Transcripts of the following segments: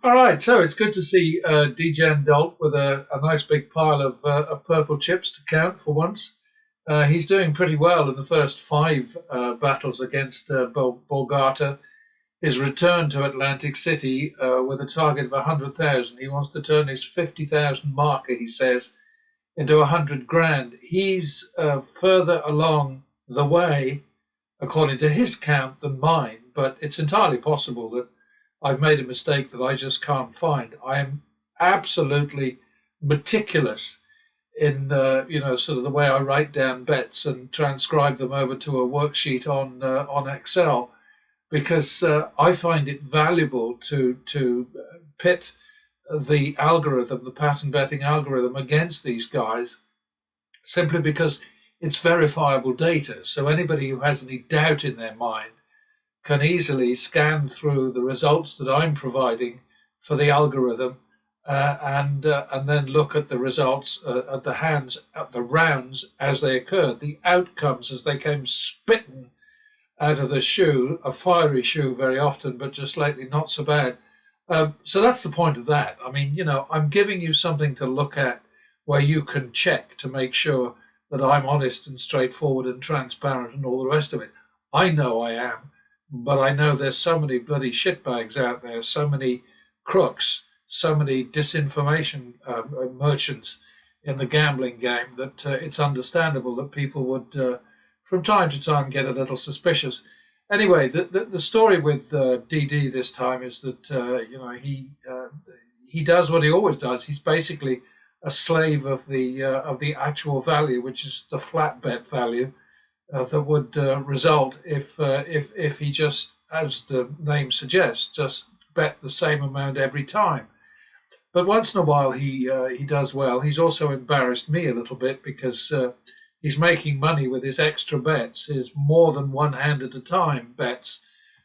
All right, so it's good to see Degen Dalt with a nice big pile of purple chips to count for once. He's doing pretty well in the first five battles against Borgata. His return to Atlantic City with a target of 100,000. He wants to turn his 50,000 marker, he says, into 100 grand. He's further along the way, according to his count, than mine, but it's entirely possible that I've made a mistake that I just can't find. I am absolutely meticulous in sort of the way I write down bets and transcribe them over to a worksheet on Excel, because I find it valuable to pit the algorithm, the pattern betting algorithm, against these guys, simply because it's verifiable data. So anybody who has any doubt in their mind can easily scan through the results that I'm providing for the algorithm, and then look at the results, at the hands, at the rounds as they occurred, the outcomes as they came spitting out of the shoe, a fiery shoe very often, but just lately not so bad. So that's the point of that. I mean, I'm giving you something to look at where you can check to make sure that I'm honest and straightforward and transparent and all the rest of it. I know I am, but I know there's so many bloody shitbags out there, so many crooks, so many disinformation merchants in the gambling game that it's understandable that people would, from time to time, get a little suspicious. Anyway, the story with DD this time is that he does what he always does. He's basically a slave of the actual value, which is the flat bet value that would result if he just, as the name suggests, just bet the same amount every time. But once in a while he does well. He's also embarrassed me a little bit because he's making money with his extra bets, his more than one hand at a time bets,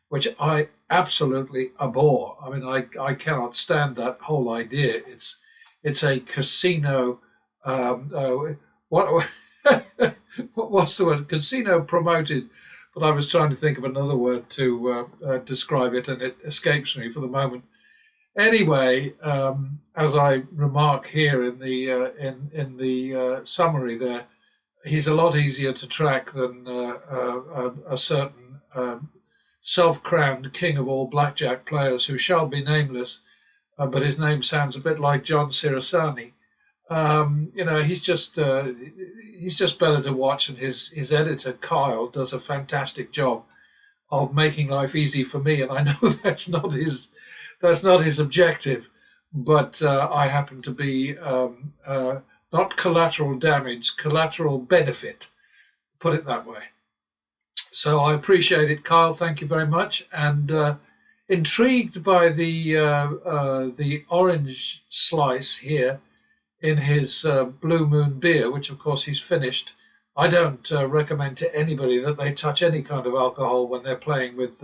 which I absolutely abhor. I mean, I cannot stand that whole idea. It's a casino. What what's the word? Casino promoted. But I was trying to think of another word to describe it, and it escapes me for the moment. Anyway, as I remark here in the summary there, he's a lot easier to track than a certain self-crowned king of all blackjack players who shall be nameless, but his name sounds a bit like John Sirasani. He's just better to watch, and his editor Kyle does a fantastic job of making life easy for me. And I know that's not his objective, but I happen to be not collateral damage, collateral benefit, put it that way. So I appreciate it, Kyle. Thank you very much, and intrigued by the orange slice here in his Blue Moon beer, which of course he's finished. I don't recommend to anybody that they touch any kind of alcohol when they're playing with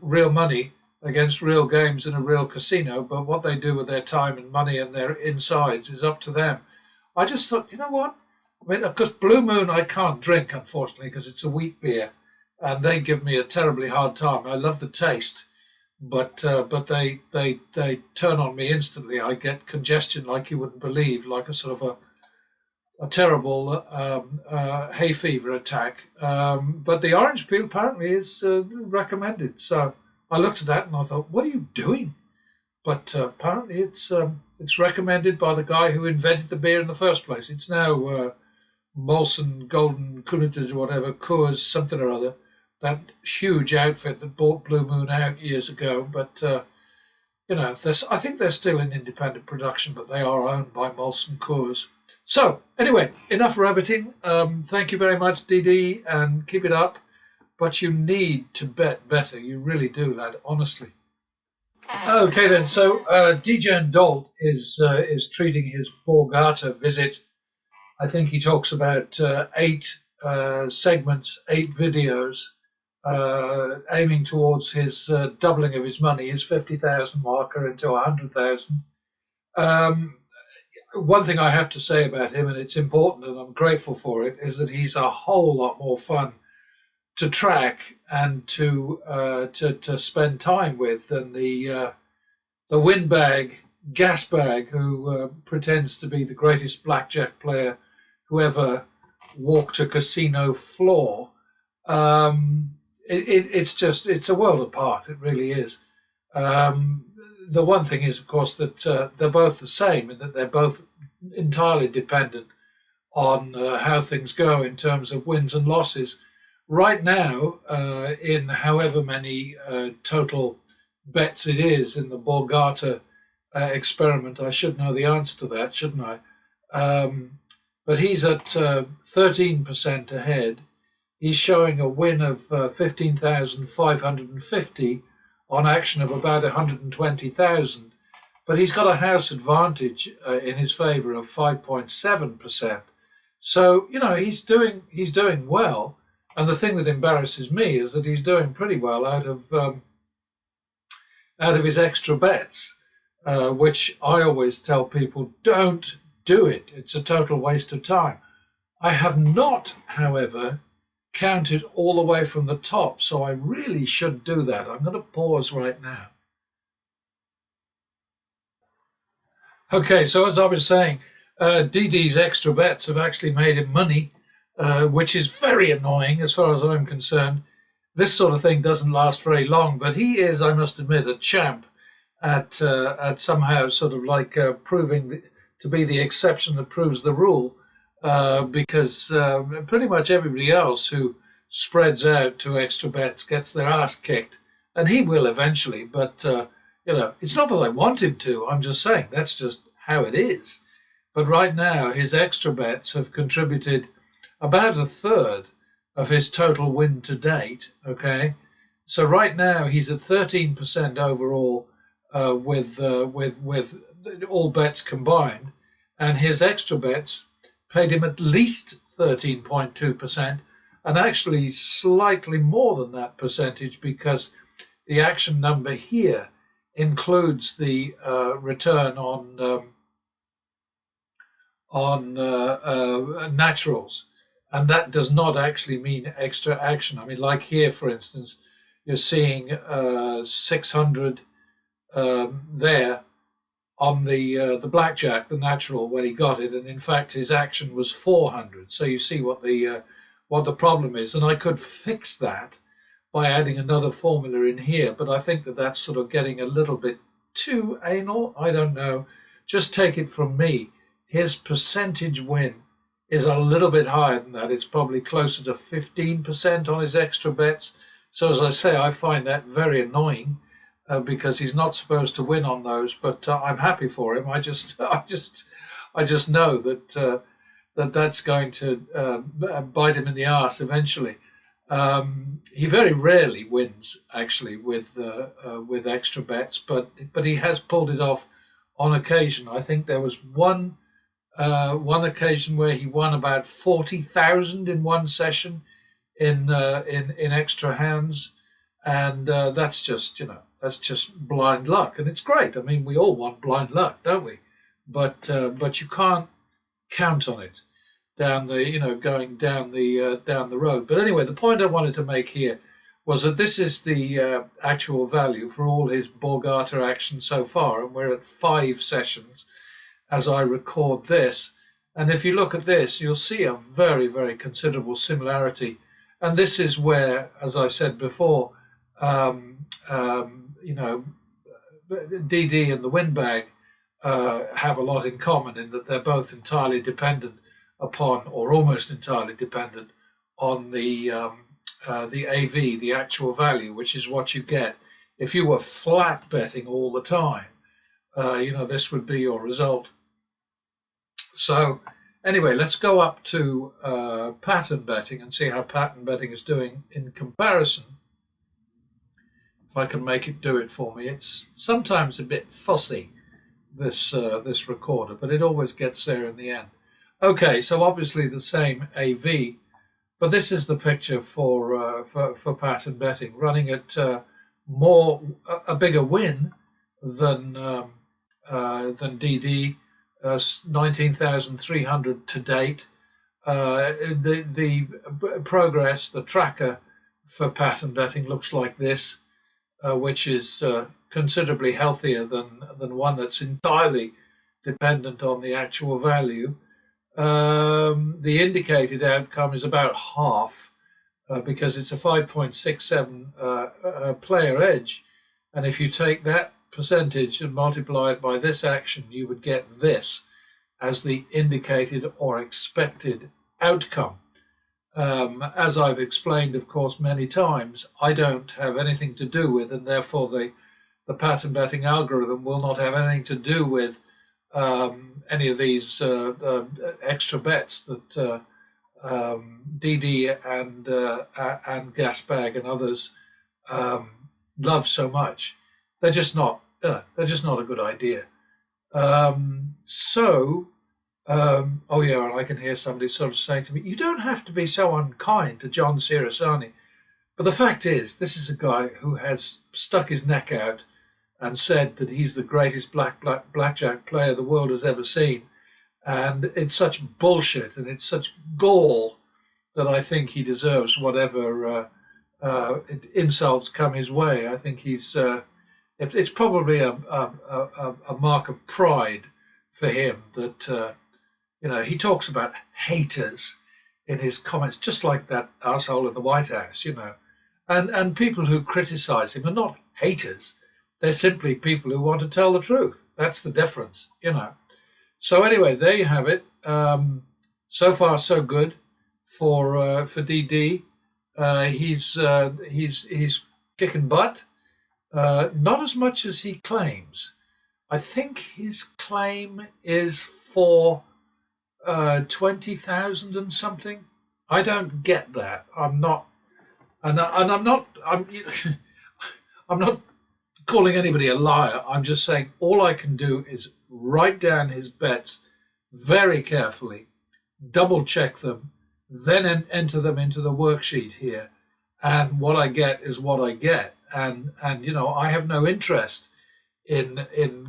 real money against real games in a real casino. But what they do with their time and money and their insides is up to them. I just thought, you know what? I mean, because Blue Moon I can't drink, unfortunately, because it's a wheat beer, and they give me a terribly hard time. I love the taste, but they turn on me instantly. I get congestion like you wouldn't believe, like a sort of a terrible hay fever attack. But the orange peel apparently is recommended. So I looked at that and I thought, what are you doing? But apparently it's recommended by the guy who invented the beer in the first place. It's now Molson Golden Kunitz, whatever, Coors, something or other. That huge outfit that bought Blue Moon out years ago. But, I think they're still in independent production, but they are owned by Molson Coors. So, anyway, enough rabbiting. Thank you very much, DD, and keep it up. But you need to bet better. You really do, lad, honestly. Okay, then. So, Degen Dalt is treating his Borgata visit. I think he talks about 8 segments, 8 videos, aiming towards his doubling of his money, his 50,000 marker into 100,000. One thing I have to say about him, and it's important, and I'm grateful for it, is that he's a whole lot more fun to track and to spend time with than the the windbag, gasbag, who pretends to be the greatest blackjack player who ever walked a casino floor. It's a world apart. It really is. The one thing is, of course, that they're both the same in that they're both entirely dependent on how things go in terms of wins and losses. Right now, in however many total bets it is in the Borgata experiment, I should know the answer to that, shouldn't I? But he's at 13% ahead. He's showing a win of 15,550 on action of about 120,000. But he's got a house advantage in his favour of 5.7%. So, he's doing well. And the thing that embarrasses me is that he's doing pretty well out of his extra bets, which I always tell people, don't do it. It's a total waste of time. I have not, however, counted all the way from the top, so I really should do that. I'm going to pause right now. Okay, so as I was saying, DD's extra bets have actually made him money, which is very annoying as far as I'm concerned. This sort of thing doesn't last very long, but he is, I must admit, a champ at somehow sort of like proving to be the exception that proves the rule, because pretty much everybody else who spreads out to extra bets gets their ass kicked, and he will eventually, but it's not that I want him to. I'm just saying that's just how it is. But right now, his extra bets have contributed about a third of his total win to date. Okay, so right now he's at 13% overall with all bets combined, and his extra bets paid him at least 13.2%, and actually slightly more than that percentage because the action number here includes the return on naturals, and that does not actually mean extra action. I mean, like here, for instance, you're seeing 600 there on the blackjack, the natural, when he got it, and in fact his action was 400. So you see what the problem is, and I could fix that by adding another formula in here, but I think that that's sort of getting a little bit too anal. I don't know. Just take it from me. His percentage win is a little bit higher than that. It's probably closer to 15% on his extra bets. So as I say, I find that very annoying because he's not supposed to win on those. But I'm happy for him. I just know that that's going to bite him in the arse eventually. He very rarely wins actually with extra bets, but he has pulled it off on occasion. I think there was one occasion where he won about 40,000 in one session in extra hands, and that's just blind luck, and it's great. I mean, we all want blind luck, don't we? But you can't count on it down the going down the road. But anyway, the point I wanted to make here was that this is the actual value for all his Borgata action so far, and we're at 5 sessions as I record this. And if you look at this, you'll see a very, very considerable similarity. And this is where, as I said before, DD and the windbag have a lot in common in that they're both entirely dependent upon, or almost entirely dependent on the AV, the actual value, which is what you get if you were flat betting all the time. This would be your result. So anyway, let's go up to pattern betting and see how pattern betting is doing in comparison. If I can make it do it for me. It's sometimes a bit fussy, this recorder, but it always gets there in the end. Okay, so obviously the same AV, but this is the picture for pattern betting, running at a bigger win than DD, 19,300 to date. The progress, the tracker for pattern betting looks like this, which is considerably healthier than one that's entirely dependent on the actual value. The indicated outcome is about half because it's a 5.67 player edge. And if you take that percentage and multiply it by this action, you would get this as the indicated or expected outcome. As I've explained, of course, many times, I don't have anything to do with, and therefore the pattern betting algorithm will not have anything to do with any of these extra bets that DD and Gasbag and others love so much. They're just not a good idea. Oh yeah, and I can hear somebody sort of saying to me, "You don't have to be so unkind to John Sirasani." But the fact is, this is a guy who has stuck his neck out and said that he's the greatest blackjack player the world has ever seen. And it's such bullshit and it's such gall that I think he deserves whatever insults come his way. I think it's probably a mark of pride for him that, he talks about haters in his comments, just like that asshole in the White House, and people who criticize him are not haters. They're simply people who want to tell the truth. That's the difference, So anyway, there you have it. So far, so good for DD. He's kicking butt. Not as much as he claims. I think his claim is for 20,000 and something. I don't get that. I'm not calling anybody a liar. I'm just saying all I can do is write down his bets very carefully, double check them, then enter them into the worksheet here. And what I get is what I get. And I have no interest in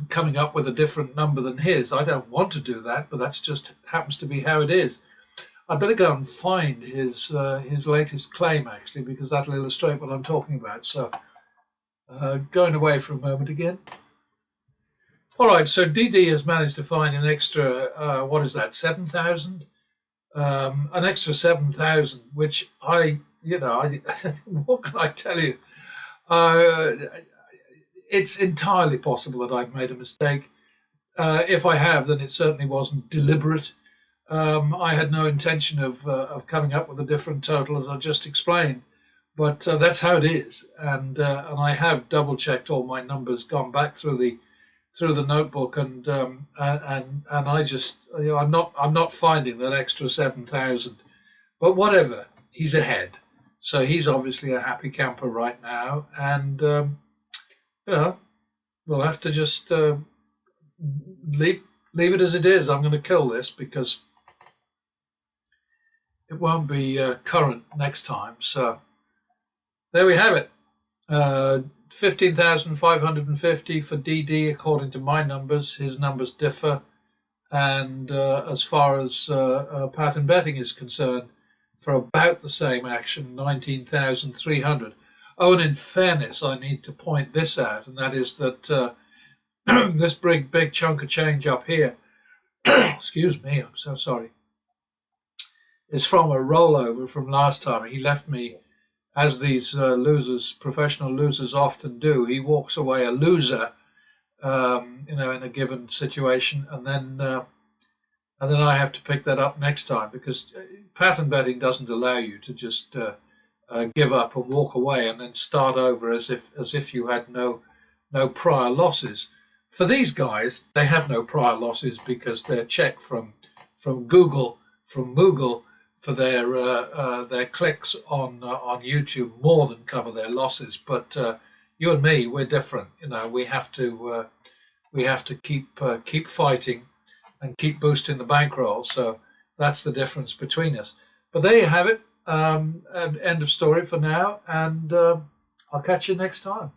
coming up with a different number than his. I don't want to do that, but that's just happens to be how it is. I'd better go and find his latest claim, actually, because that'll illustrate what I'm talking about. So going away for a moment again. All right, so DD has managed to find an extra, 7,000? An extra 7,000, which what can I tell you? It's entirely possible that I've made a mistake. If I have, then it certainly wasn't deliberate. I had no intention of coming up with a different total, as I just explained. But that's how it is, and I have double checked all my numbers, gone back through the notebook, and I just I'm not finding that extra 7,000. But whatever, he's ahead, so he's obviously a happy camper right now, and we'll have to just leave it as it is. I'm going to kill this because it won't be current next time. So there we have it. 15,550 for DD according to my numbers. His numbers differ. And as far as pattern betting is concerned, for about the same action, 19,300. Oh, and in fairness, I need to point this out, and that is that this big chunk of change up here, excuse me, I'm so sorry, is from a rollover from last time. He left me, as these professional losers often do, he walks away a loser, in a given situation, and then I have to pick that up next time, because pattern betting doesn't allow you to just give up and walk away and then start over as if you had no prior losses. For these guys, they have no prior losses because they're checked from Google, from Moogle, for their clicks on YouTube more than cover their losses. But you and me, we're different. We have to keep fighting and keep boosting the bankroll. So that's the difference between us. But there you have it. End of story for now, and I'll catch you next time.